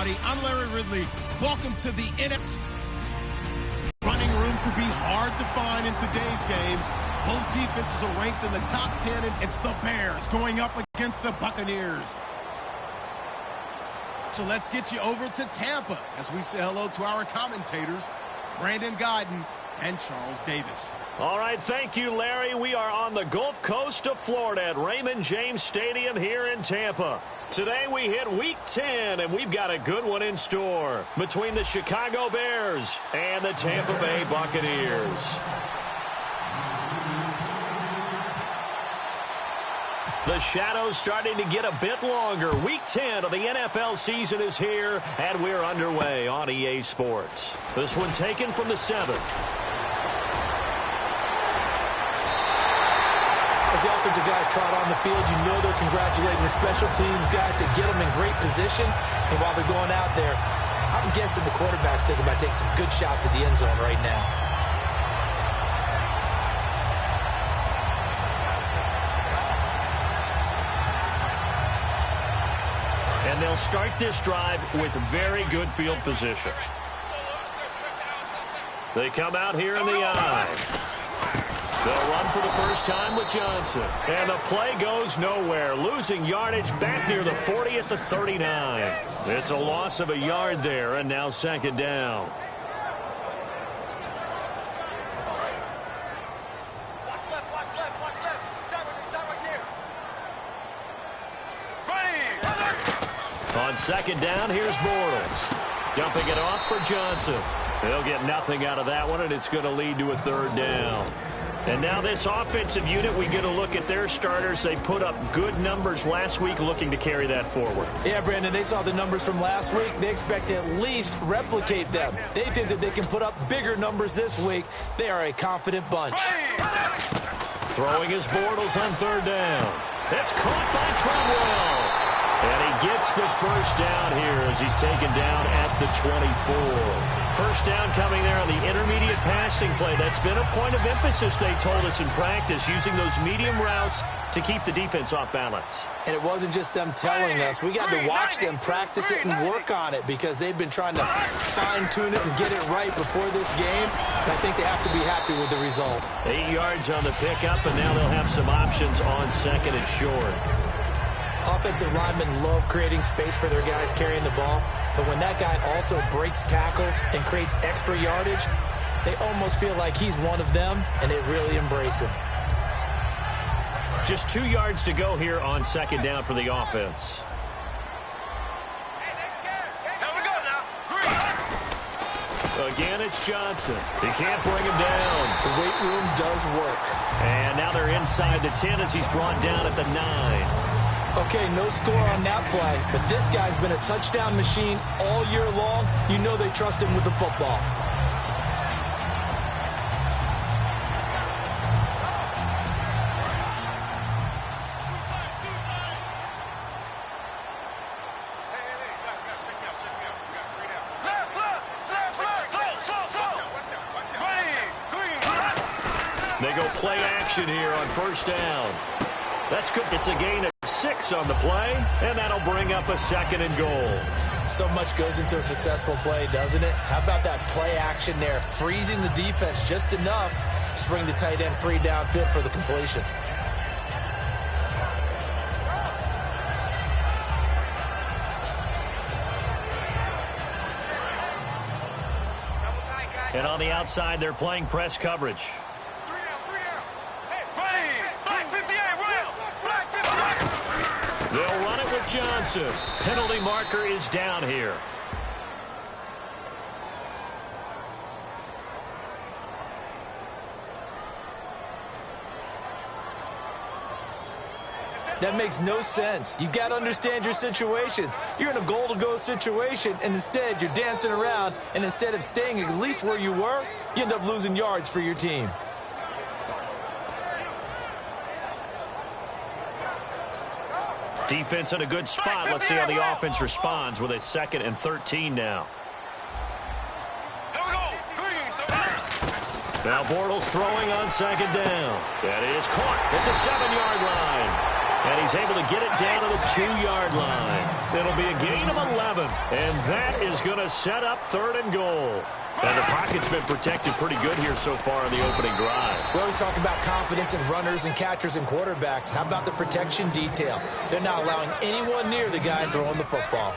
everybody. I'm Larry Ridley. Welcome to the NFL. Running room could be hard to find in today's game. Both defenses are ranked in the top 10, and it's the Bears going up against the Buccaneers. So let's get you over to Tampa as we say hello to our commentators, Brandon Guyton and Charles Davis. All right, thank you, Larry. We are on the Gulf Coast of Florida at Raymond James Stadium here in Tampa. Today we hit Week 10, and we've got a good one in store between the Chicago Bears and the Tampa Bay Buccaneers. The shadow's starting to get a bit longer. Week 10 of the NFL season is here, and we're underway on EA Sports. This one taken from the 7. As the offensive guys trot on the field, you know they're congratulating the special teams guys to get them in great position. And while they're going out there, I'm guessing the quarterback's thinking about taking some good shots at the end zone right now. And they'll start this drive with very good field position. They come out here in the I. They'll run for the first time with Johnson. And the play goes nowhere. Losing yardage back near the 40 at the 39. It's a loss of a yard there, and now second down. On second down, here's Bortles. Dumping it off for Johnson. They'll get nothing out of that one, and it's going to lead to a third down. And now this offensive unit, we get a look at their starters. They put up good numbers last week, looking to carry that forward. Yeah, Brandon, they saw the numbers from last week. They expect to at least replicate them. They think that they can put up bigger numbers this week. They are a confident bunch. Throwing his Bortles on third down. That's caught by Treadwell. And he gets the first down here as he's taken down at the 24. First down coming there on the intermediate passing play. That's been a point of emphasis, they told us in practice, using those medium routes to keep the defense off balance. And it wasn't just them telling us. We got to watch them practice it and work on it because they've been trying to fine-tune it and get it right before this game. And I think they have to be happy with the result. 8 yards on the pickup, and now they'll have some options on second and short. Offensive linemen love creating space for their guys carrying the ball, but when that guy also breaks tackles and creates extra yardage, they almost feel like he's one of them, and they really embrace him. Just 2 yards to go here on second down for the offense. Again, it's Johnson. He can't bring him down. The weight room does work. And now they're inside the 10 as he's brought down at the 9. Okay, no score on that play, but this guy's been a touchdown machine all year long. You know they trust him with the football. They go play action here on first down. That's good. It's a gain of 6 on the play, and that'll bring up a second and goal. So much goes into a successful play, doesn't it? How about that play action there, freezing the defense just enough to bring the tight end free downfield for the completion. And on the outside, they're playing press coverage. They'll run it with Johnson. Penalty marker is down here. That makes no sense. You got to understand your situations. You're in a goal-to-go situation, and instead you're dancing around, and instead of staying at least where you were, you end up losing yards for your team. Defense in a good spot. Let's see how the offense responds with a 2nd and 13 now. Now Bortles throwing on second down. That is caught at the 7-yard line. And he's able to get it down to the 2-yard line. It'll be a gain of 11. And that is going to set up 3rd and goal. And the pocket's been protected pretty good here so far in the opening drive. We always talk about confidence in runners and catchers and quarterbacks. How about the protection detail? They're not allowing anyone near the guy throwing the football.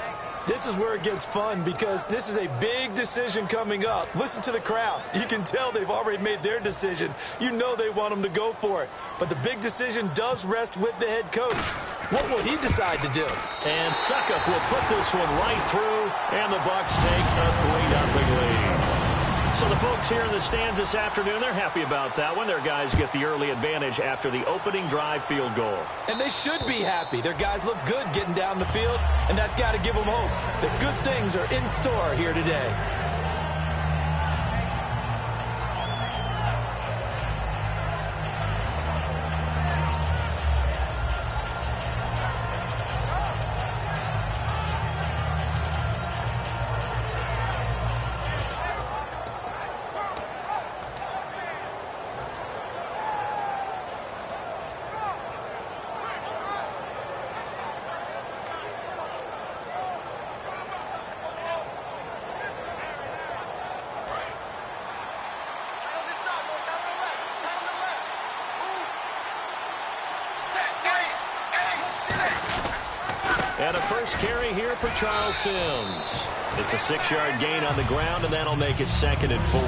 This is where it gets fun because this is a big decision coming up. Listen to the crowd. You can tell they've already made their decision. You know they want them to go for it. But the big decision does rest with the head coach. What will he decide to do? And Suckup will put this one right through, and the Bucs take a 3-0 lead. So the folks here in the stands this afternoon, they're happy about that one. Their guys get the early advantage after the opening drive field goal. And they should be happy. Their guys look good getting down the field, and that's got to give them hope that good things are in store here today. And a first carry here for Charles Sims. It's a 6-yard gain on the ground, and that'll make it 2nd and 4.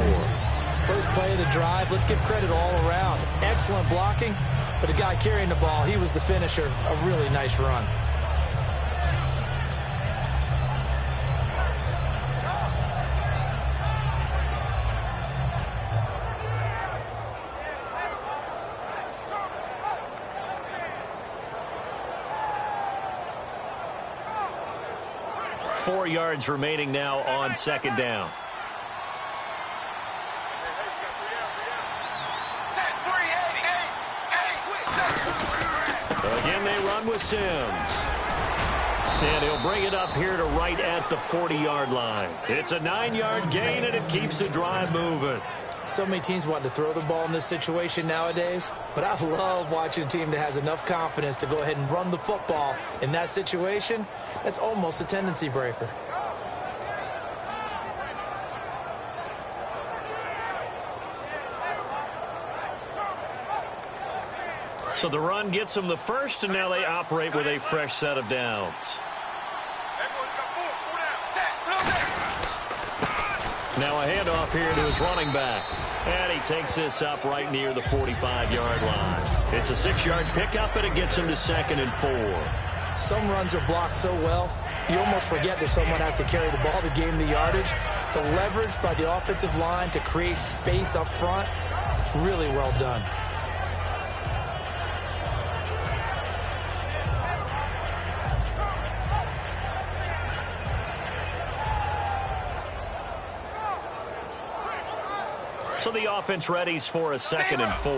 First play of the drive, let's give credit all around. Excellent blocking, but the guy carrying the ball, he was the finisher. A really nice run. Four yards remaining now on 2nd down. Again, they run with Sims. And he'll bring it up here to right at the 40-yard line. It's a 9-yard gain, and it keeps the drive moving. So many teams want to throw the ball in this situation nowadays, but I love watching a team that has enough confidence to go ahead and run the football. In that situation, that's almost a tendency breaker. So the run gets them the first, and now they operate with a fresh set of downs. Now a handoff here to his running back. And he takes this up right near the 45-yard line. It's a 6-yard pickup, and it gets him to 2nd and 4. Some runs are blocked so well, you almost forget that someone has to carry the ball to gain the yardage. The leverage by the offensive line to create space up front, really well done. So the offense readies for a 2nd and 4.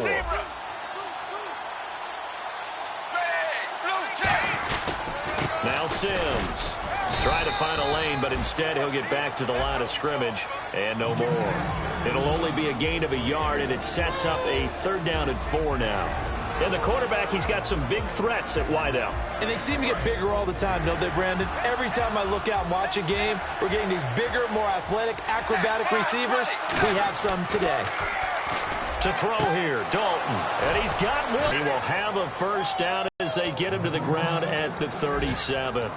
Now Sims. Trying to find a lane, but instead he'll get back to the line of scrimmage and no more. It'll only be a gain of a yard, and it sets up a 3rd down and 4 now. And the quarterback, he's got some big threats at wideout. And they seem to get bigger all the time, don't they, Brandon? Every time I look out and watch a game, we're getting these bigger, more athletic, acrobatic receivers. We have some today. To throw here, Dalton. And he's got one. He will have a first down as they get him to the ground at the 37.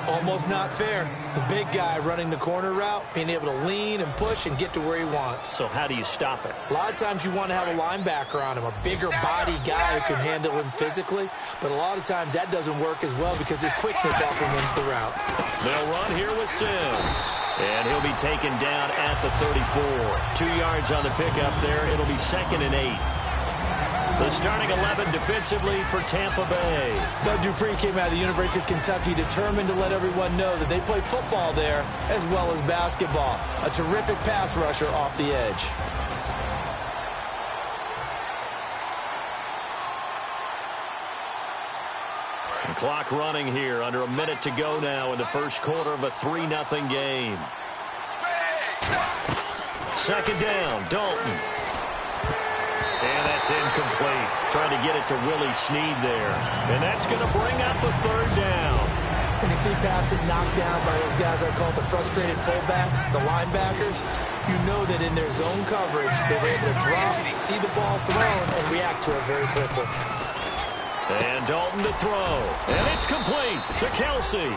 Almost not fair. The big guy running the corner route, being able to lean and push and get to where he wants. So how do you stop it? A lot of times you want to have a linebacker on him, a bigger body guy who can handle him physically. But a lot of times that doesn't work as well because his quickness often wins the route. They'll run here with Sims. And he'll be taken down at the 34. 2 yards on the pickup there. It'll be 2nd and 8. The starting 11 defensively for Tampa Bay. Doug Dupree came out of the University of Kentucky determined to let everyone know that they play football there as well as basketball. A terrific pass rusher off the edge. The clock running here, under a minute to go now in the first quarter of a 3-0 game. 2nd down, Dalton. And that's incomplete. Trying to get it to Willie Snead there. And that's going to bring up a third down. When you see passes knocked down by those guys I call the frustrated fullbacks, the linebackers, you know that in their zone coverage, they were able to drop, see the ball thrown, and react to it very quickly. And Dalton to throw. And it's complete to Kelsey.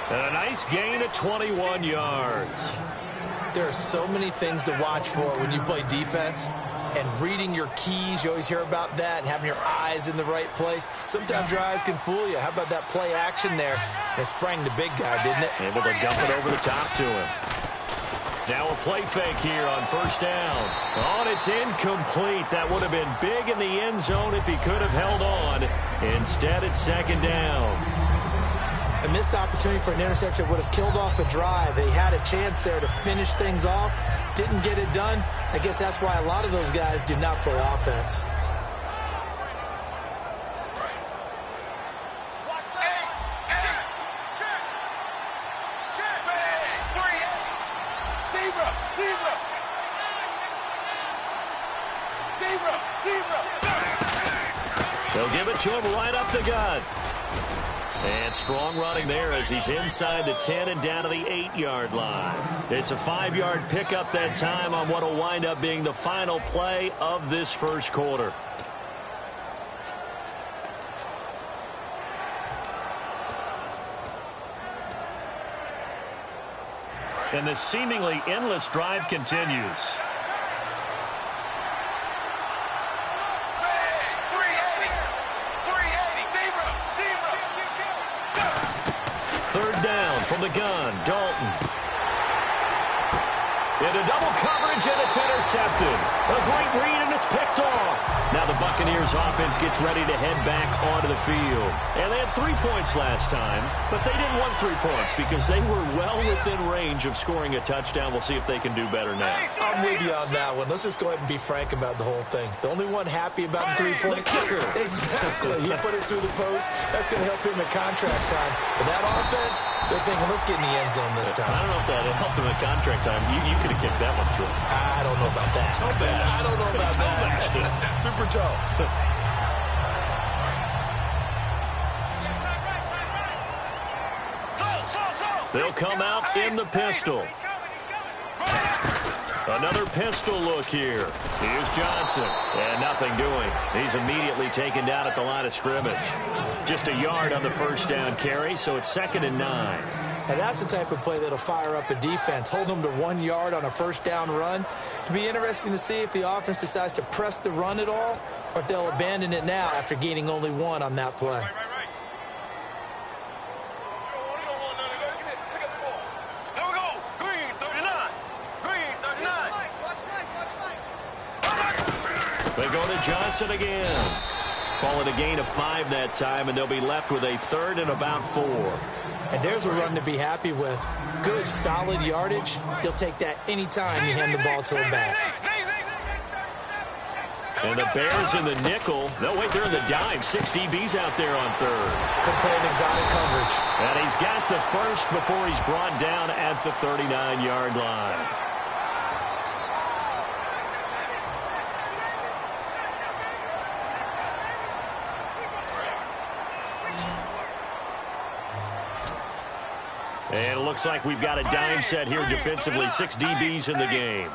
And a nice gain of 21 yards. There are so many things to watch for when you play defense. And reading your keys, you always hear about that, and having your eyes in the right place. Sometimes your eyes can fool you. How about that play action there? It sprang the big guy, didn't it? Able to dump it over the top to him. Now a play fake here on first down. Oh, and it's incomplete. That would have been big in the end zone if he could have held on. Instead, it's second down. A missed opportunity for an interception would have killed off a drive. They had a chance there to finish things off. Didn't get it done. I guess that's why a lot of those guys do not play offense. They'll give it to him right up the gut. And strong running there as he's inside the 10 and down to the 8-yard line. It's a 5-yard pickup that time on what will wind up being the final play of this first quarter. And the seemingly endless drive continues. Third down from the gun, Dalton. Into double coverage, and it's intercepted. A great read, and it's picked off. Now the Buccaneers offense gets ready to head back onto the field. And they had 3 points last time, but they didn't want 3 points because they were well within range of scoring a touchdown. We'll see if they can do better now. I'm with you on that one. Let's just go ahead and be frank about the whole thing. The only one happy about the 3-point kicker. Exactly. He put it through the post. That's going to help him in contract time. But that offense, they're thinking, let's get in the end zone this time. I don't know if that helped him at contract time. You could have kicked that one through. I don't know about that. Toe bash. I don't know about that. Super toe. They'll come out in the pistol. Another pistol look here. Here's Johnson. And nothing doing. He's immediately taken down at the line of scrimmage. Just a yard on the first down carry, so it's 2nd and 9. And that's the type of play that'll fire up a defense. Hold them to 1 yard on a first down run. It'll be interesting to see if the offense decides to press the run at all or if they'll abandon it now after gaining only 1 on that play. They go to Johnson again. Call it a gain of 5 that time, and they'll be left with a 3rd and about 4. And there's a run to be happy with. Good, solid yardage. He'll take that anytime you hand the ball to him back. And the Bears in the nickel. No, wait, they're in the dime. 6 DBs out there on 3rd. Could play an exotic coverage. And he's got the first before he's brought down at the 39-yard line. And it looks like we've got a dime set here defensively. 6 DBs in the game.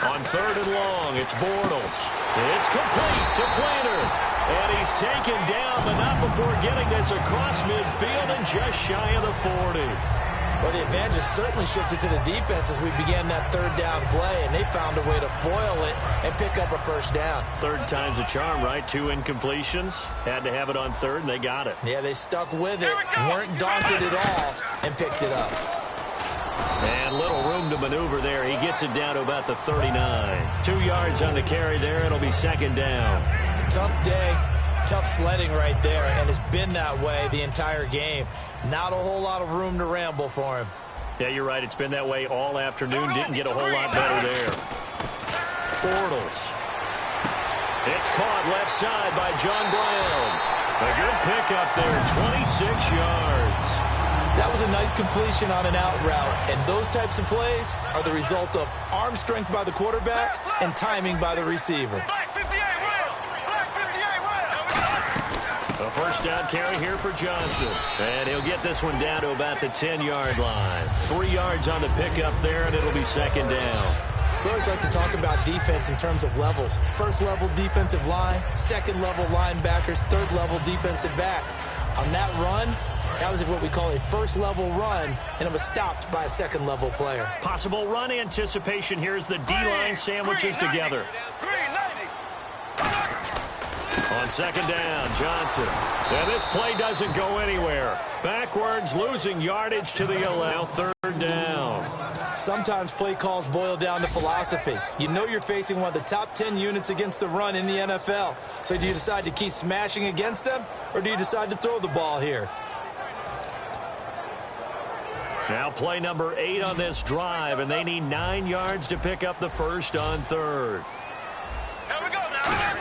On 3rd and long, it's Bortles. It's complete to Flanner. And he's taken down, but not before getting this across midfield and just shy of the 40. Well, the advantage has certainly shifted to the defense as we began that 3rd down play, and they found a way to foil it and pick up a first down. 3rd time's a charm, right? 2 incompletions. Had to have it on 3rd, and they got it. Yeah, they stuck with it, weren't daunted at all, and picked it up. And little room to maneuver there. He gets it down to about the 39. 2 yards on the carry there. It'll be 2nd down. Tough day, tough sledding right there, and it's been that way the entire game. Not a whole lot of room to ramble for him. Yeah, you're right. It's been that way all afternoon. Didn't get a whole lot better there. Bortles. It's caught left side by John Brown. A good pickup there, 26 yards. That was a nice completion on an out route, and those types of plays are the result of arm strength by the quarterback and timing by the receiver. A first down carry here for Johnson. And he'll get this one down to about the 10-yard line. 3 yards on the pickup there, and it'll be second down. We always like to talk about defense in terms of levels. First-level defensive line, second-level linebackers, third-level defensive backs. On that run, that was what we call a first-level run, and it was stopped by a second-level player. Possible run anticipation here as the D-line sandwiches together. On second down, Johnson. And this play doesn't go anywhere. Backwards, losing yardage to the 11. Third down. Sometimes play calls boil down to philosophy. You know you're facing one of the top 10 units against the run in the NFL. So do you decide to keep smashing against them, or do you decide to throw the ball here? Now play number 8 on this drive, and they need 9 yards to pick up the first on third. Here we go now.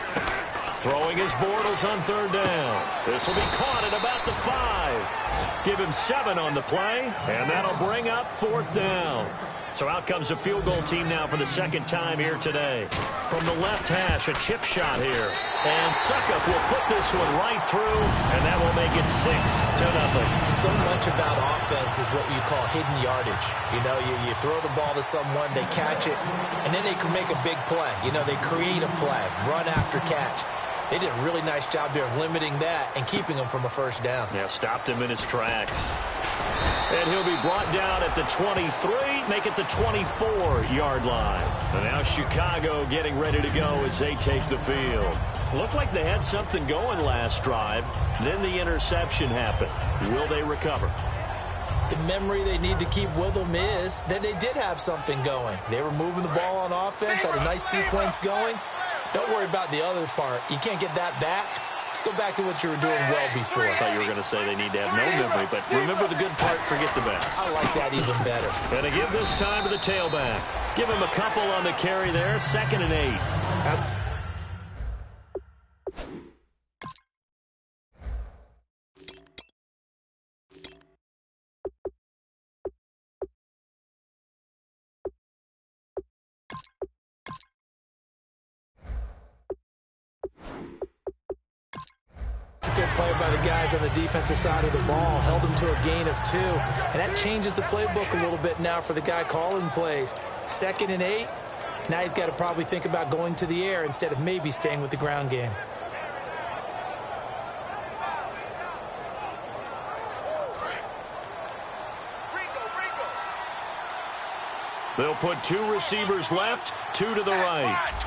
Throwing his Bortles on third down. This will be caught at about the 5. Give him 7 on the play, and that'll bring up fourth down. So out comes a field goal team now for the second time here today. From the left hash, a chip shot here. And Suckup will put this one right through, and that will make it 6-0. So much about offense is what you call hidden yardage. You know, you throw the ball to someone, they catch it, and then they can make a big play. You know, they create a play, run after catch. They did a really nice job there of limiting that and keeping him from a first down. Yeah, stopped him in his tracks. And he'll be brought down at the 23, make it the 24-yard line. And now Chicago getting ready to go as they take the field. Looked like they had something going last drive. Then the interception happened. Will they recover? The memory they need to keep with them is that they did have something going. They were moving the ball on offense, had a nice sequence going. Don't worry about the other part. You can't get that back. Let's go back to what you were doing well before. I thought you were going to say they need to have no memory, but remember the good part, forget the bad. I like that even better. And to give this time to the tailback. Give him a couple on the carry there, 2nd and 8. Good play by the guys on the defensive side of the ball. Held them to a gain of 2. And that changes the playbook a little bit now for the guy calling plays. 2nd and 8. Now he's got to probably think about going to the air instead of maybe staying with the ground game. They'll put 2 receivers left, 2 to the right.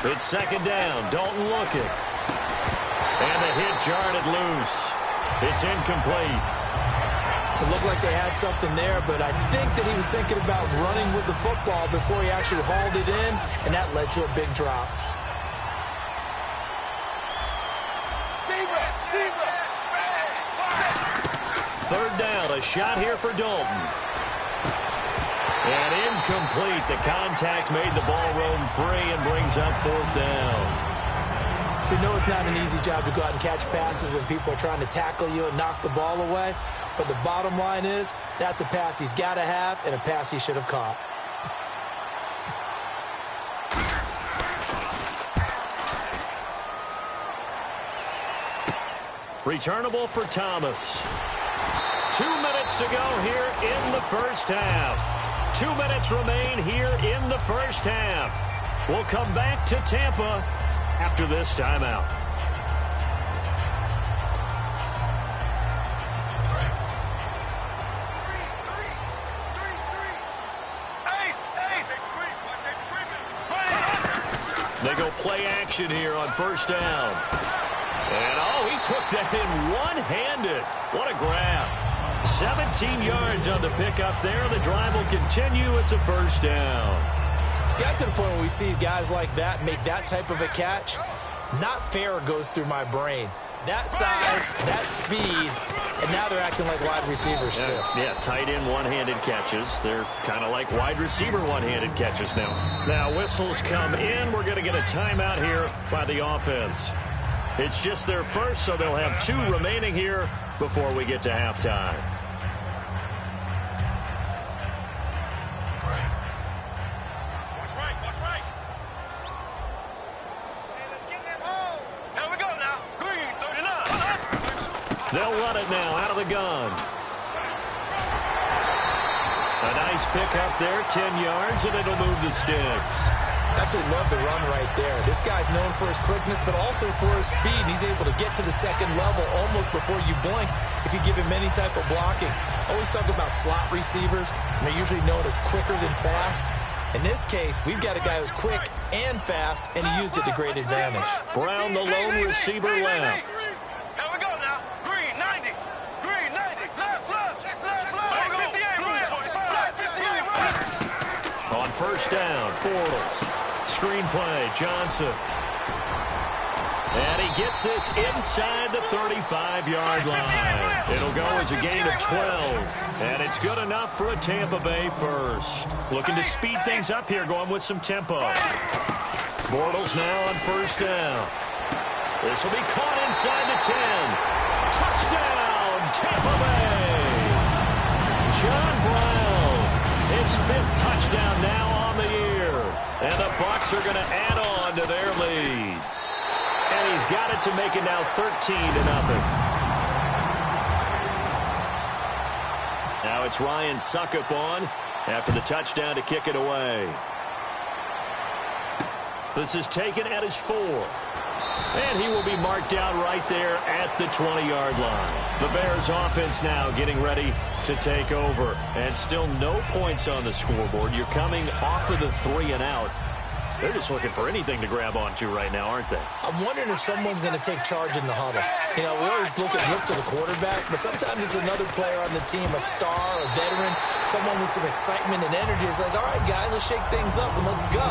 It's second down. Dalton looking. And the hit jarred it loose. It's incomplete. It looked like they had something there, but I think that he was thinking about running with the football before he actually hauled it in, and that led to a big drop. Third down. A shot here for Dalton. And incomplete. The contact made the ball roam free and brings up fourth down. You know it's not an easy job to go out and catch passes when people are trying to tackle you and knock the ball away. But the bottom line is that's a pass he's got to have and a pass he should have caught. Returnable for Thomas. 2 minutes to go here in the first half. 2 minutes remain here in the first half. We'll come back to Tampa after this timeout. They go play action here on first down. And, oh, he took that in one-handed. What a grab. 17 yards on the pickup there. The drive will continue. It's a first down. It's got to the point where we see guys like that make that type of a catch. Not fair goes through my brain. That size, that speed, and now they're acting like wide receivers, too. Yeah, tight end one-handed catches. They're kind of like wide receiver one-handed catches now. Now, whistles come in. We're going to get a timeout here by the offense. It's just their first, so they'll have 2 remaining here before we get to halftime. They'll run it now out of the gun. A nice pick up there, 10 yards, and it'll move the sticks. Absolutely love the run right there. This guy's known for his quickness, but also for his speed. And he's able to get to the second level almost before you blink if you give him any type of blocking. Always talk about slot receivers, and they're usually known as quicker than fast. In this case, we've got a guy who's quick and fast, and he used it to great advantage. Brown, the lone receiver, left. On first down, Bortles. Screen play, Johnson. And he gets this inside the 35-yard line. It'll go as a gain of 12. And it's good enough for a Tampa Bay first. Looking to speed things up here, going with some tempo. Bortles now on first down. This will be caught inside the 10. Touchdown, Tampa Bay. John Brown, his 5th touchdown now on the year. And the Bucs are going to add on to their lead. And he's got it to make it now 13-0. Now it's Ryan Suckup on after the touchdown to kick it away. This is taken at his 4. And he will be marked down right there at the 20-yard line. The Bears offense now getting ready to take over. And still no points on the scoreboard. You're coming off of the 3 and out. They're just looking for anything to grab onto right now, aren't they? I'm wondering if someone's going to take charge in the huddle. You know, we always look to the quarterback, but sometimes it's another player on the team, a star, a veteran, someone with some excitement and energy. It's like, all right, guys, let's shake things up and let's go,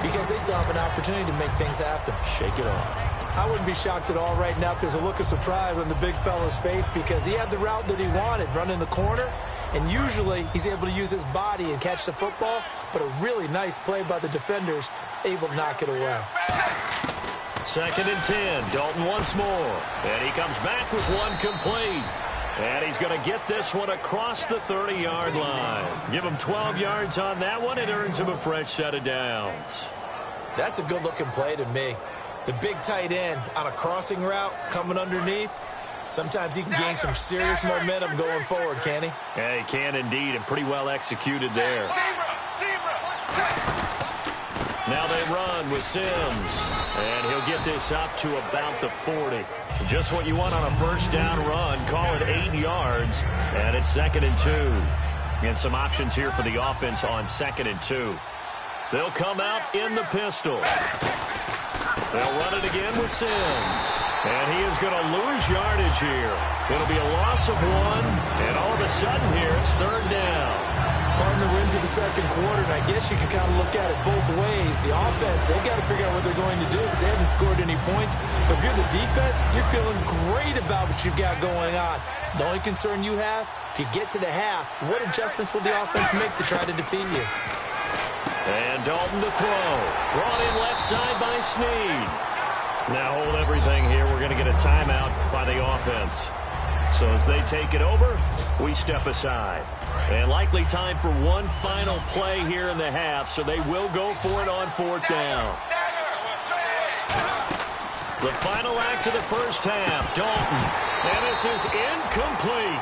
because they still have an opportunity to make things happen. Shake it off. I wouldn't be shocked at all right now if there's a look of surprise on the big fella's face, because he had the route that he wanted, running the corner, and usually he's able to use his body and catch the football, but a really nice play by the defenders, able to knock it away. 2nd and 10, Dalton once more, and he comes back with one complete. And he's going to get this one across the 30-yard line. Give him 12 yards on that one. It earns him a fresh set of downs. That's a good-looking play to me. The big tight end on a crossing route coming underneath. Sometimes he can gain some serious momentum going forward, can he? Yeah, he can indeed, and pretty well executed there. Now they run with Sims, and he'll get this up to about the 40. Just what you want on a first down run. Call it 8 yards, and it's 2nd and 2. And some options here for the offense on 2nd and 2. They'll come out in the pistol. They'll run it again with Sims. And he is going to lose yardage here. It'll be a loss of 1, and all of a sudden here it's 3rd down. Partner, we're into the second quarter, and I guess you can kind of look at it both ways. The offense, they've got to figure out what they're going to do because they haven't scored any points. But if you're the defense, you're feeling great about what you've got going on. The only concern you have, if you get to the half, what adjustments will the offense make to try to defeat you? And Dalton to throw. Brought in left side by Snead. Now hold everything here. We're going to get a timeout by the offense. So as they take it over, we step aside. And likely time for one final play here in the half, so they will go for it on 4th down. The final act of the first half, Dalton. And this is incomplete.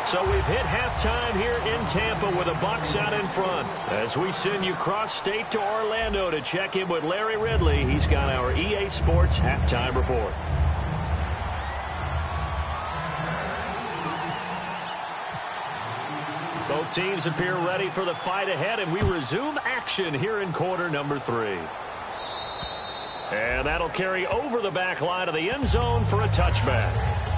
So we've hit halftime here in Tampa with the Bucs out in front. As we send you cross-state to Orlando to check in with Larry Ridley, he's got our EA Sports halftime report. Both teams appear ready for the fight ahead, and we resume action here in quarter number 3. And that'll carry over the back line of the end zone for a touchback.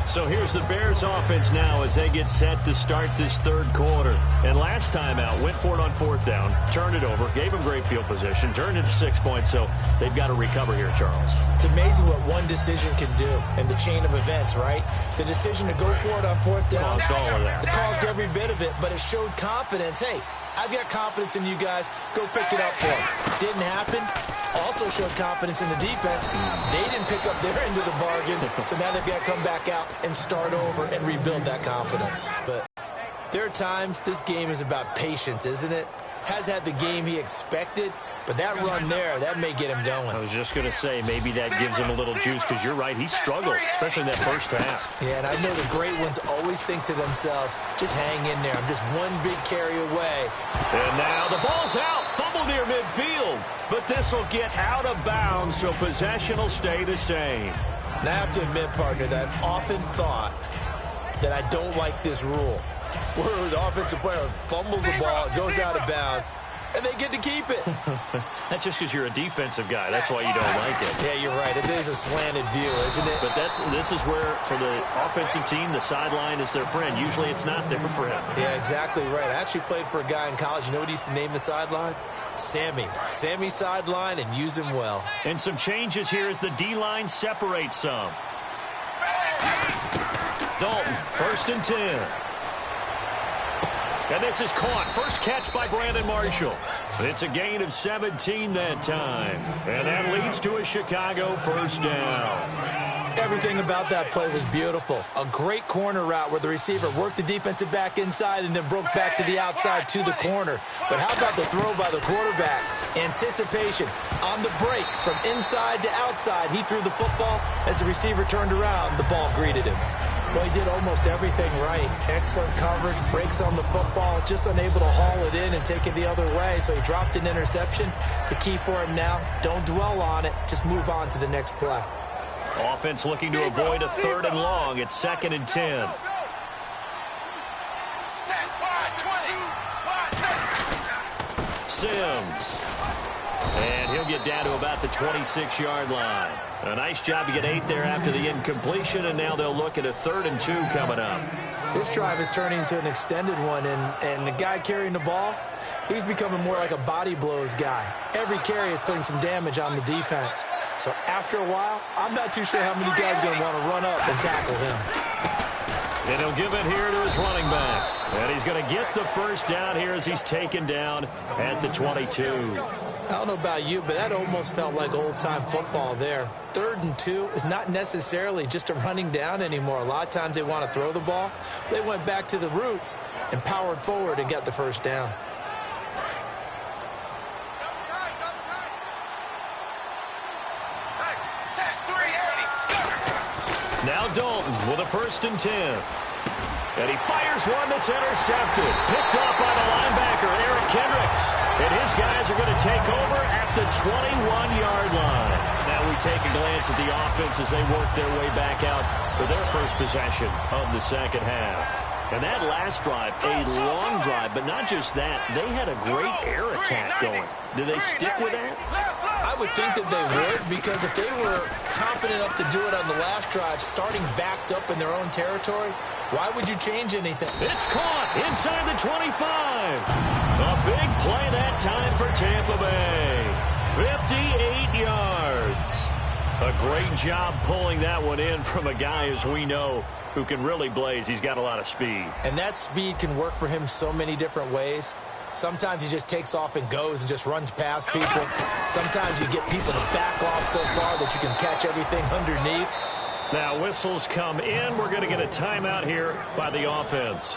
So here's the Bears offense now as they get set to start this third quarter. And last time out, went for it on fourth down, turned it over, gave them great field position, turned it to 6 points, so they've got to recover here, Charles. It's amazing what one decision can do in the chain of events, right? The decision to go for it on fourth down. Caused all of that. It caused every bit of it, but it showed confidence. Hey, I've got confidence in you guys. Go pick it up for them. Didn't happen. Also showed confidence in the defense. They didn't pick up their end of the bargain, so now they've got to come back out and start over and rebuild that confidence. But there are times this game is about patience, isn't it? Has had the game he expected, but that run there, that may get him going. I was just going to say, maybe that gives him a little juice, because you're right, he struggled, especially in that first half. Yeah, and I know the great ones always think to themselves, just hang in there. I'm just one big carry away. And now the ball's out, fumble near midfield, but this will get out of bounds, so possession will stay the same. And I have to admit, partner, that I've often thought that I don't like this rule, where the offensive player fumbles the ball, it goes out of bounds, and they get to keep it. That's just because you're a defensive guy. That's why you don't like it. Yeah, you're right. It is a slanted view, isn't it? But this is where, for the offensive team, the sideline is their friend. Usually it's not there for him. Yeah, exactly right. I actually played for a guy in college. You know what he used to name the sideline? Sammy. Sammy sideline, and use him well. And some changes here as the D-line separates some. Dalton, 1st and 10. And this is caught. First catch by Brandon Marshall. It's a gain of 17 that time. And that leads to a Chicago first down. Everything about that play was beautiful. A great corner route where the receiver worked the defensive back inside and then broke back to the outside to the corner. But how about the throw by the quarterback? Anticipation on the break from inside to outside. He threw the football. As the receiver turned around, the ball greeted him. Well, he did almost everything right. Excellent coverage, breaks on the football, just unable to haul it in and take it the other way, so he dropped an interception. The key for him now, don't dwell on it, just move on to the next play. Offense looking to avoid a 3rd and long. It's 2nd and 10. Sims. And he'll get down to about the 26-yard line. A nice job to get 8 there after the incompletion, and now they'll look at a 3rd and 2 coming up. This drive is turning into an extended one, and the guy carrying the ball, he's becoming more like a body blows guy. Every carry is putting some damage on the defense. So after a while, I'm not too sure how many guys are going to want to run up and tackle him. And he'll give it here to his running back. And he's going to get the first down here as he's taken down at the 22. I don't know about you, but that almost felt like old-time football there. 3rd and 2 is not necessarily just a running down anymore. A lot of times they want to throw the ball. They went back to the roots and powered forward and got the first down. Now Dalton with a 1st and 10. And he fires one that's intercepted. Picked off by the linebacker, Eric Kendricks. And his guys are going to take over at the 21-yard line. Now we take a glance at the offense as they work their way back out for their first possession of the second half. And that last drive, a long drive, but not just that. They had a great air attack going. Do they stick with that? I would think that they would, because if they were confident enough to do it on the last drive, starting backed up in their own territory, why would you change anything? It's caught inside the 25. A big play that time for Tampa Bay. 58 yards. A great job pulling that one in from a guy, as we know, who can really blaze. He's got a lot of speed. And that speed can work for him so many different ways. Sometimes he just takes off and goes and just runs past people. Sometimes you get people to back off so far that you can catch everything underneath. Now whistles come in. We're going to get a timeout here by the offense.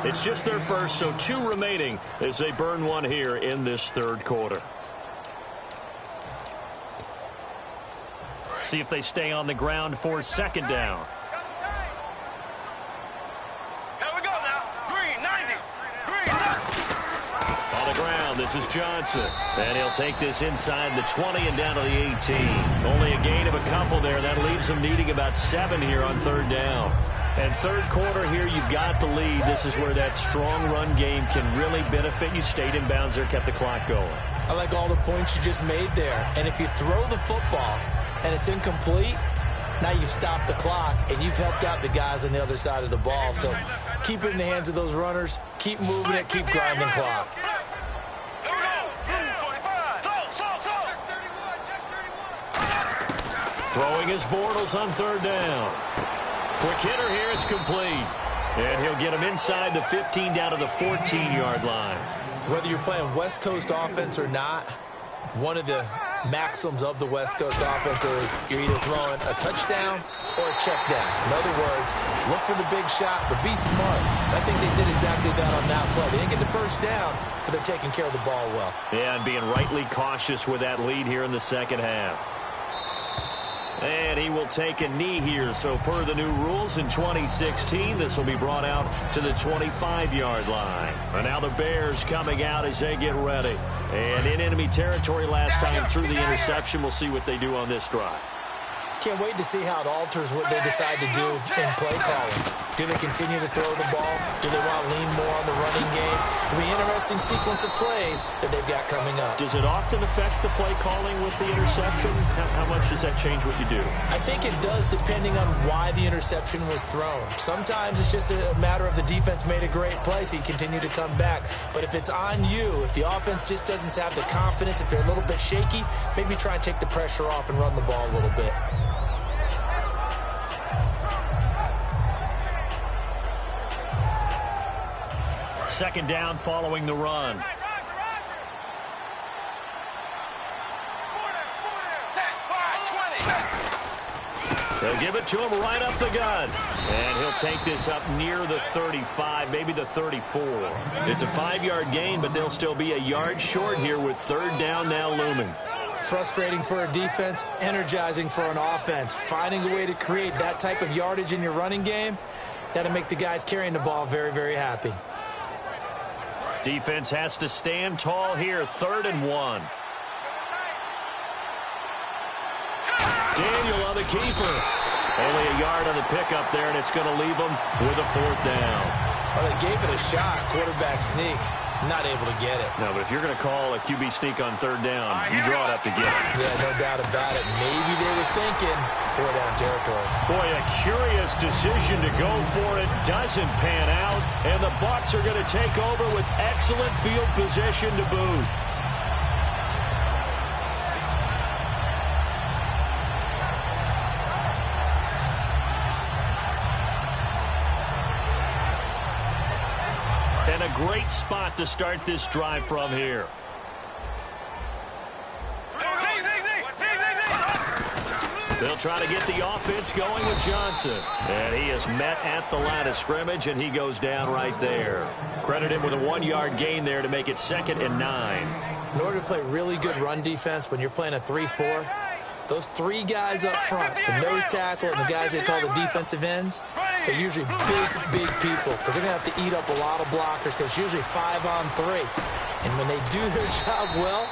It's just their first, so 2 remaining as they burn one here in this third quarter. See if they stay on the ground for 2nd down. This is Johnson, and he'll take this inside the 20 and down to the 18. Only a gain of a couple there. That leaves them needing about 7 here on 3rd down. And third quarter here, you've got the lead. This is where that strong run game can really benefit you. Stayed in bounds there, kept the clock going. I like all the points you just made there. And if you throw the football and it's incomplete, Now you've stopped the clock, and you've helped out the guys on the other side of the ball. So keep it in the hands of those runners. Keep moving it. Keep grinding clock. Throwing his Bortles on third down. Quick hitter here. It's complete. And he'll get him inside the 15 down to the 14-yard line. Whether you're playing West Coast offense or not, one of the maxims of the West Coast offense is you're either throwing a touchdown or a check down. In other words, look for the big shot, but be smart. I think they did exactly that on that play. They didn't get the first down, but they're taking care of the ball well. Yeah, and being rightly cautious with that lead here in the second half. And he will take a knee here. So per the new rules in 2016, this will be brought out to the 25-yard line. And now the Bears coming out as they get ready. And in enemy territory last time through the interception. We'll see what they do on this drive. Can't wait to see how it alters what they decide to do in play calling. Do they continue to throw the ball? Do they want to lean more on the running game? It'll be an interesting sequence of plays that they've got coming up. Does it often affect the play calling with the interception? How much does that change what you do? I think it does, depending on why the interception was thrown. Sometimes it's just a matter of the defense made a great play, so you continue to come back. But if it's on you, if the offense just doesn't have the confidence, if they're a little bit shaky, maybe try and take the pressure off and run the ball a little bit. Second down following the run. They'll give it to him right up the gut. And he'll take this up near the 35, maybe the 34. It's a 5-yard gain, but they'll still be a yard short here with third down now looming. Frustrating for a defense, energizing for an offense. Finding a way to create that type of yardage in your running game, that'll make the guys carrying the ball very, very happy. Defense has to stand tall here, 3rd and 1. Daniel on the keeper. Only a yard on the pickup there, and it's going to leave them with a 4th down. Well, they gave it a shot, quarterback sneak. Not able to get it. No, but if you're going to call a QB sneak on 3rd down, you draw it up to get it. Yeah, no doubt about it. Maybe they were thinking 4-down territory. Boy, a curious decision to go for it. Doesn't pan out, and the Bucs are going to take over with excellent field position to boot. And a great spot to start this drive from here. They'll try to get the offense going with Johnson. And he is met at the line of scrimmage, and he goes down right there. Credit him with a 1-yard gain there to make it 2nd and 9. In order to play really good run defense when you're playing a 3-4, those 3 guys up front, the nose tackle and the guys they call the defensive ends, they're usually big people because they're going to have to eat up a lot of blockers because it's usually 5-on-3. And when they do their job well,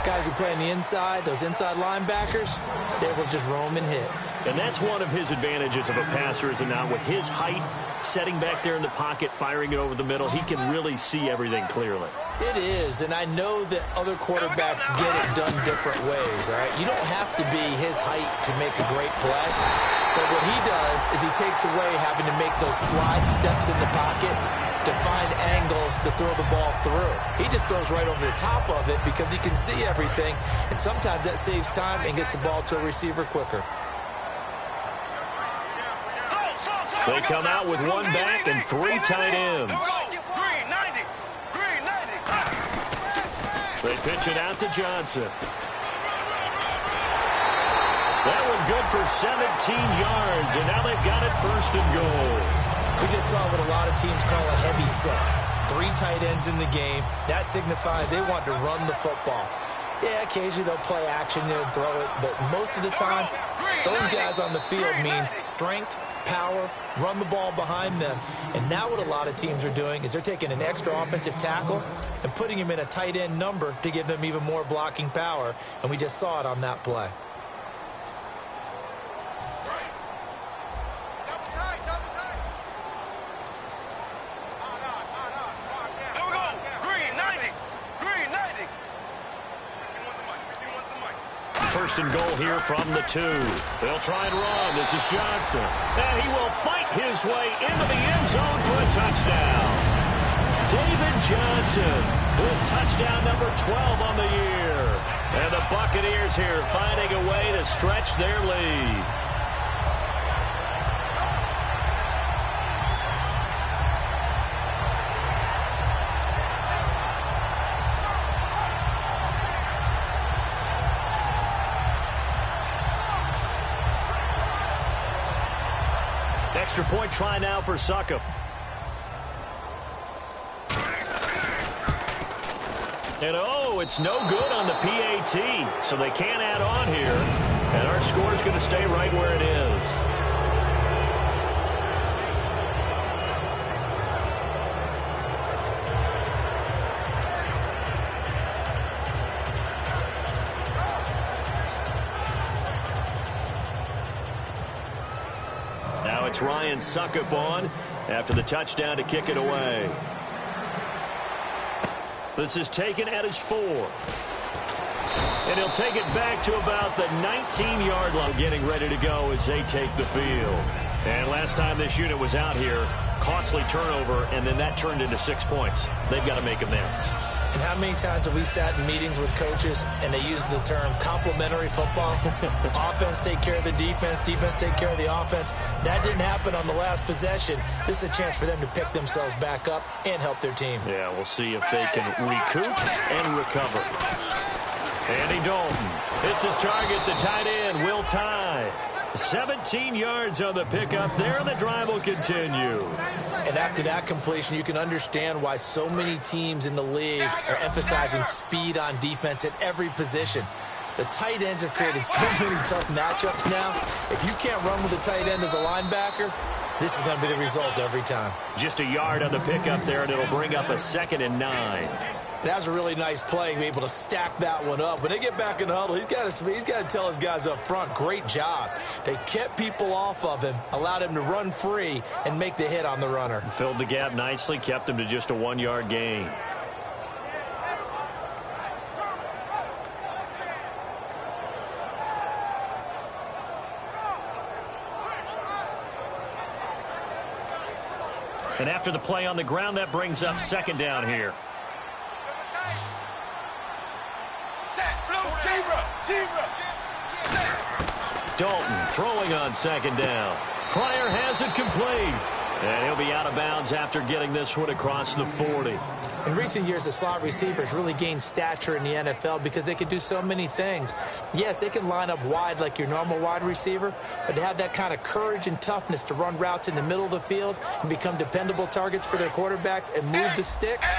guys who play on the inside, those inside linebackers, they will just roam and hit. And that's one of his advantages of a passer, is not with his height, setting back there in the pocket, firing it over the middle, he can really see everything clearly. It is, and I know that other quarterbacks get it done different ways, all right? You don't have to be his height to make a great play, but what he does is he takes away having to make those slide steps in the pocket to find angles to throw the ball through. He just throws right over the top of it because he can see everything, and sometimes that saves time and gets the ball to a receiver quicker. They come out with 1 back and 3 tight ends. They pitch it out to Johnson. That one good for 17 yards, and now they've got it 1st and goal. We just saw what a lot of teams call a heavy set. 3 tight ends in the game. That signifies they want to run the football. Yeah, occasionally they'll play action, they'll throw it, but most of the time, those guys on the field means strength, power, run the ball behind them. And now what a lot of teams are doing is they're taking an extra offensive tackle and putting him in a tight end number to give them even more blocking power. And we just saw it on that play. first and goal here from the 2. They'll try and run. This is Johnson. And he will fight his way into the end zone for a touchdown. David Johnson with touchdown number 12 on the year. And the Buccaneers here finding a way to stretch their lead. Extra point try now for Succop. And oh, it's no good on the PAT, so they can't add on here. And our score is going to stay right where it is. Now it's Ryan Succop on after the touchdown to kick it away. This is taken at his 4. And he'll take it back to about the 19-yard line, getting ready to go as they take the field. And last time this unit was out here, costly turnover, and then that turned into 6 points. They've got to make amends. And how many times have we sat in meetings with coaches and they use the term complementary football? Offense take care of the defense, defense take care of the offense. That didn't happen on the last possession. This is a chance for them to pick themselves back up and help their team. Yeah, we'll see if they can recoup and recover. Andy Dalton hits his target, the tight end, Will Tye. 17 yards on the pickup there, and the drive will continue. And after that completion, you can understand why so many teams in the league are emphasizing speed on defense at every position. The tight ends have created so many tough matchups now. If you can't run with a tight end as a linebacker, this is going to be the result every time. Just a yard on the pickup there, and it'll bring up a 2nd and 9. That was a really nice play, to be able to stack that one up. When they get back in the huddle, he's got to tell his guys up front, great job. They kept people off of him, allowed him to run free and make the hit on the runner. Filled the gap nicely, kept him to just a 1-yard gain. And after the play on the ground, that brings up 2nd down here. Dalton throwing on 2nd down. Pryor has it complete. And he'll be out of bounds after getting this one across the 40. In recent years, the slot receivers really gained stature in the NFL because they can do so many things. Yes, they can line up wide like your normal wide receiver, but to have that kind of courage and toughness to run routes in the middle of the field and become dependable targets for their quarterbacks and move the sticks,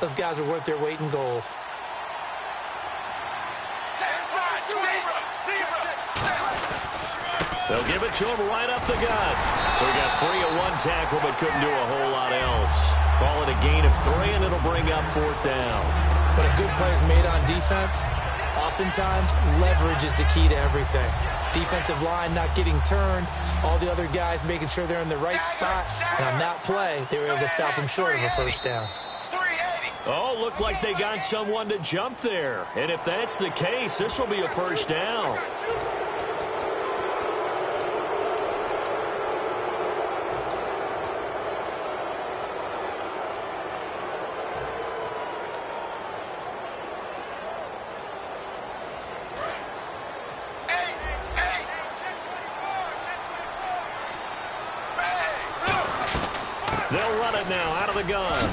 those guys are worth their weight in gold. They'll give it to him right up the gut. So he got free of 1 tackle, but couldn't do a whole lot else. Call it a gain of 3, and it'll bring up 4th down. When a good play is made on defense, oftentimes leverage is the key to everything. Defensive line not getting turned, all the other guys making sure they're in the right spot, and on that play, they were able to stop him short of a 1st down. Oh, looked like they got someone to jump there. And if that's the case, this will be a 1st down. They'll run it now out of the gun.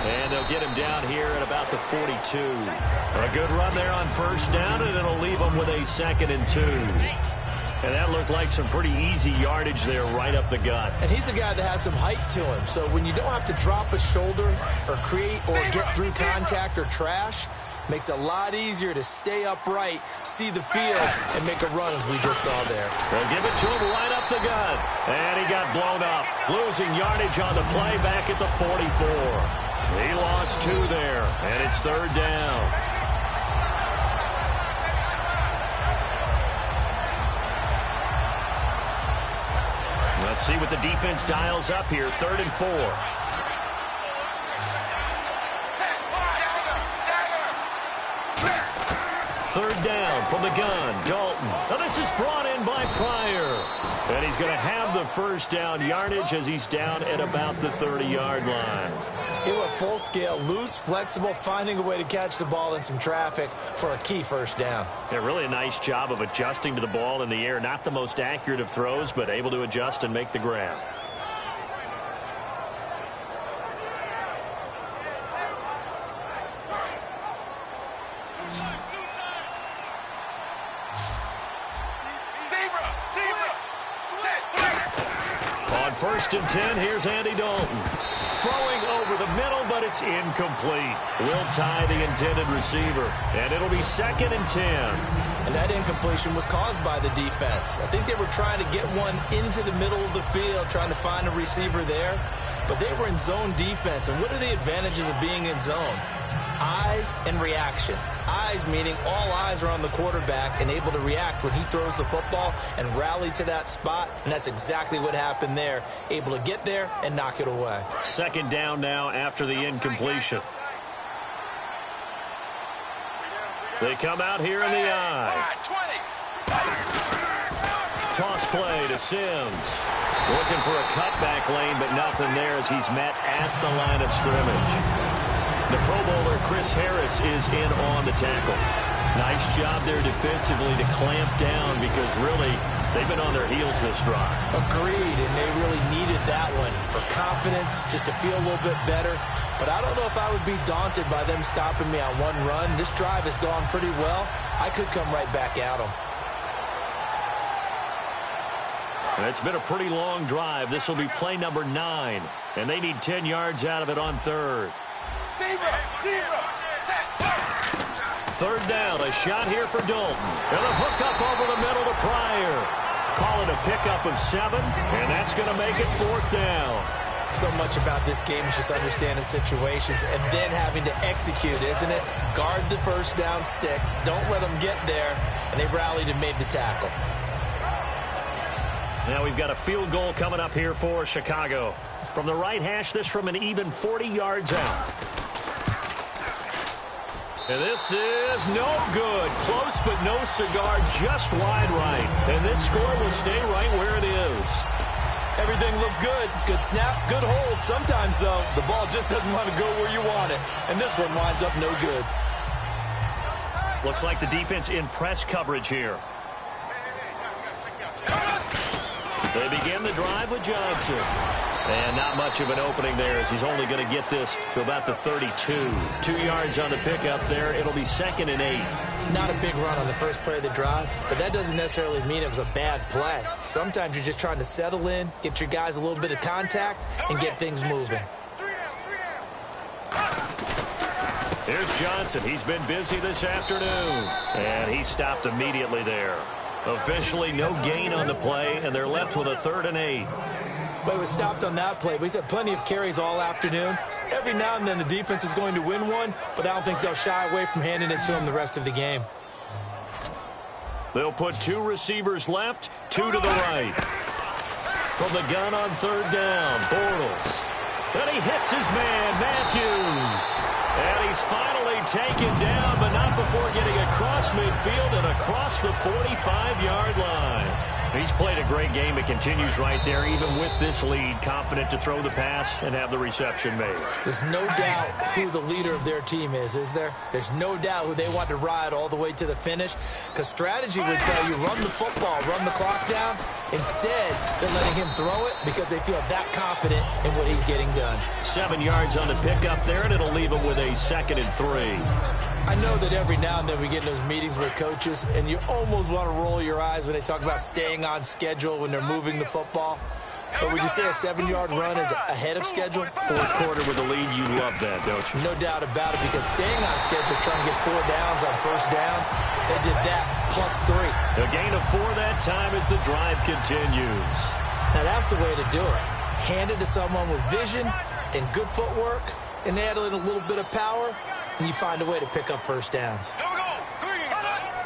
And they'll get him down here at about the 42. A good run there on 1st down, and it'll leave them with a 2nd and 2. And that looked like some pretty easy yardage there right up the gut. And he's a guy that has some height to him. So when you don't have to drop a shoulder or create or get through contact or trash, makes it a lot easier to stay upright, see the field, and make a run as we just saw there. They'll give it to him right up the gut. And he got blown up. Losing yardage on the play back at the 44. He lost 2 there, and it's 3rd down. Let's see what the defense dials up here. 3rd and 4. Third down from the gun. Dalton. Now this is brought in by Pryor. And he's going to have the first down yardage as he's down at about the 30-yard line. It went full scale, loose, flexible, finding a way to catch the ball in some traffic for a key first down. Yeah, really a nice job of adjusting to the ball in the air. Not the most accurate of throws, but able to adjust and make the grab. On 1st and 10, here's Andy Dalton. Throwing over the middle, but it's incomplete. Will tie the intended receiver, and it'll be 2nd and 10. And that incompletion was caused by the defense. I think they were trying to get one into the middle of the field, trying to find a receiver there, but they were in zone defense. And what are the advantages of being in zone? Eyes and reaction. Eyes meaning all eyes are on the quarterback and able to react when he throws the football and rally to that spot, and that's exactly what happened there. Able to get there and knock it away. 2nd down now after the incompletion. They come out here in the eye. Toss play to Sims. Looking for a cutback lane, but nothing there as he's met at the line of scrimmage. The Pro Bowler Chris Harris is in on the tackle. Nice job there defensively to clamp down because really they've been on their heels this drive. Agreed, and they really needed that one for confidence, just to feel a little bit better. But I don't know if I would be daunted by them stopping me on one run. This drive has gone pretty well. I could come right back at them. And it's been a pretty long drive. This will be play number 9, and they need 10 yards out of it on 3rd. 3rd down, a shot here for Dalton. And a hook up over the middle to Pryor. Call it a pickup of 7, and that's going to make it 4th down. So much about this game is just understanding situations and then having to execute, isn't it? Guard the first down sticks. Don't let them get there. And they rallied and made the tackle. Now we've got a field goal coming up here for Chicago. From the right hash, this from an even 40 yards out. And this is no good. Close, but no cigar, just wide right. And this score will stay right where it is. Everything looked good. Good snap, good hold. Sometimes, though, the ball just doesn't want to go where you want it. And this one winds up no good. Looks like the defense in press coverage here. They begin the drive with Johnson. And not much of an opening there as he's only going to get this to about the 32. 2 yards on the pickup there. It'll be 2nd and 8. Not a big run on the first play of the drive, but that doesn't necessarily mean it was a bad play. Sometimes you're just trying to settle in, get your guys a little bit of contact, and get things moving. Here's Johnson. He's been busy this afternoon. And he stopped immediately there. Officially no gain on the play, and they're left with a 3rd and 8. But it was stopped on that play. But he's had plenty of carries all afternoon. Every now and then the defense is going to win one, but I don't think they'll shy away from handing it to him the rest of the game. They'll put 2 receivers left, 2 to the right. From the gun on 3rd down, Bortles. And he hits his man, Matthews. And he's finally taken down, but not before getting across midfield and across the 45-yard line. He's played a great game. It continues right there, even with this lead, confident to throw the pass and have the reception made. There's no doubt who the leader of their team is there? There's no doubt who they want to ride all the way to the finish, because strategy would tell you run the football, run the clock down. Instead, they're letting him throw it because they feel that confident in what he's getting done. 7 yards on the pickup there, and it'll leave him with a 2nd and 3. I know that every now and then we get in those meetings with coaches, and you almost want to roll your eyes when they talk about staying on schedule when they're moving the football. But would you say a 7-yard run is ahead of schedule? 4th quarter with the lead, you love that, don't you? No doubt about it, because staying on schedule, trying to get 4 downs on 1st down, they did that plus 3. A gain of 4 that time as the drive continues. Now that's the way to do it. Hand it to someone with vision and good footwork, and add in a little bit of power, and you find a way to pick up 1st downs.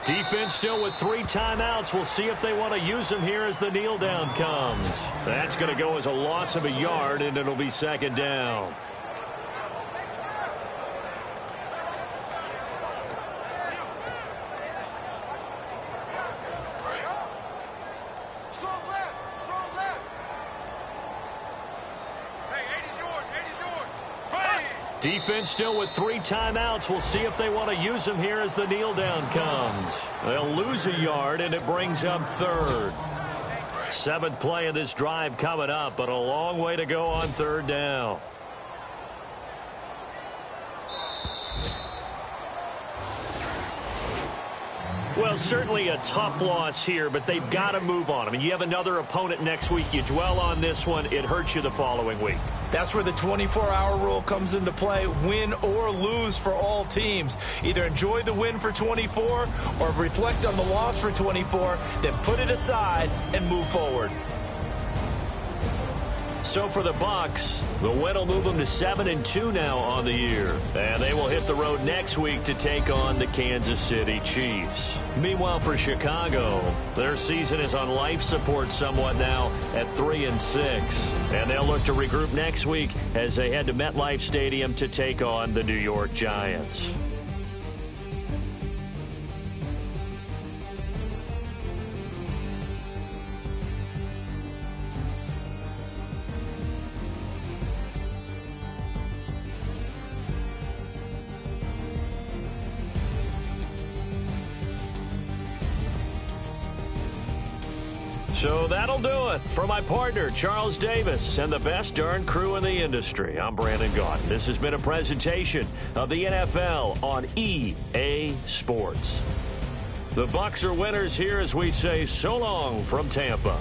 Defense still with 3 timeouts. We'll see if they want to use them here as the kneel down comes. That's going to go as a loss of a yard, and it'll be 2nd down. Defense still with 3 timeouts. We'll see if they want to use them here as the kneel down comes. They'll lose a yard, and it brings up 3rd. 7th play of this drive coming up, but a long way to go on 3rd down. Well, certainly a tough loss here, but they've got to move on. I mean, you have another opponent next week. You dwell on this one, it hurts you the following week. That's where the 24-hour rule comes into play, win or lose for all teams. Either enjoy the win for 24 or reflect on the loss for 24, then put it aside and move forward. So for the Bucs, the win will move them to 7-2 now on the year. And they will hit the road next week to take on the Kansas City Chiefs. Meanwhile, for Chicago, their season is on life support somewhat now at 3-6. And they'll look to regroup next week as they head to MetLife Stadium to take on the New York Giants. So that'll do it. For my partner, Charles Davis, and the best darn crew in the industry, I'm Brandon Gaudin. This has been a presentation of the NFL on EA Sports. The Bucs are winners here as we say so long from Tampa.